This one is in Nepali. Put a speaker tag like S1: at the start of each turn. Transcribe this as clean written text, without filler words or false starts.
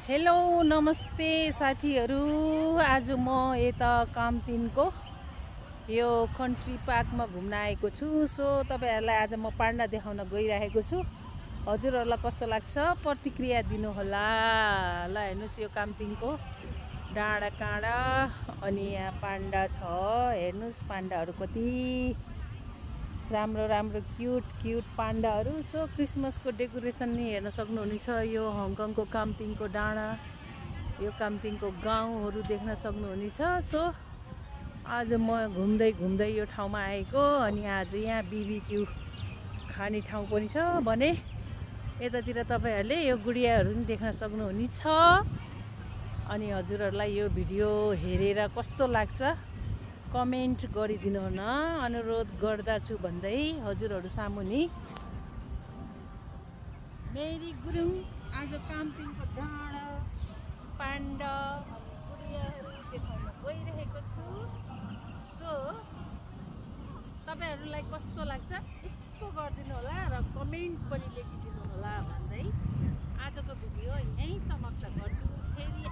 S1: हेलो नमस्ते साथीहरू। आज म यता कामतिनको यो कन्ट्री पार्कमा घुम्न आएको छु। सो तपाईहरुलाई आज म पाण्डा देखाउन गइरहेको छु। हजुरहरुलाई कस्तो लाग्छ प्रतिक्रिया दिनु होला। ल हेर्नुस् यो कामतिनको डाँडा काँडा अनि यहाँ पाण्डा छ। हेर्नुस् पाण्डाहरु कति राम्रो राम्रो क्यूट पाण्डाहरु। सो क्रिसमसको डेकोरेसन नि हेर्न सक्नुहुनेछ। यो हङकङको कामतिङको डाँडा, यो कामतिङको गाउँहरु देख्न सक्नुहुनेछ। सो आज म घुम्दै यो ठाउँमा आएको अनि आज यहाँ बीबीक्यू खाने ठाउँ पनि छ भने यतातिर तपाईहरुले यो गुडियाहरु नि देख्न सक्नुहुनेछ। अनि हजुरहरुलाई यो भिडियो हेरेर कस्तो लाग्छ कमेन्ट गरिदिनु हुन अनुरोध गर्दछु भन्दै हजुरहरु सामु नि मेरी गुरुङ आज कामतिङको डाँडा पाण्डा गुडियाहरु देखाउन गइरहेको छु। सो तपाईहरुलाई कस्तो लाग्छ यस्तो गरिदिनु होला र कमेन्ट पनि लेखिदिनु होला भन्दै आजको भिडियो यही समाप्त गर्छु। फेरि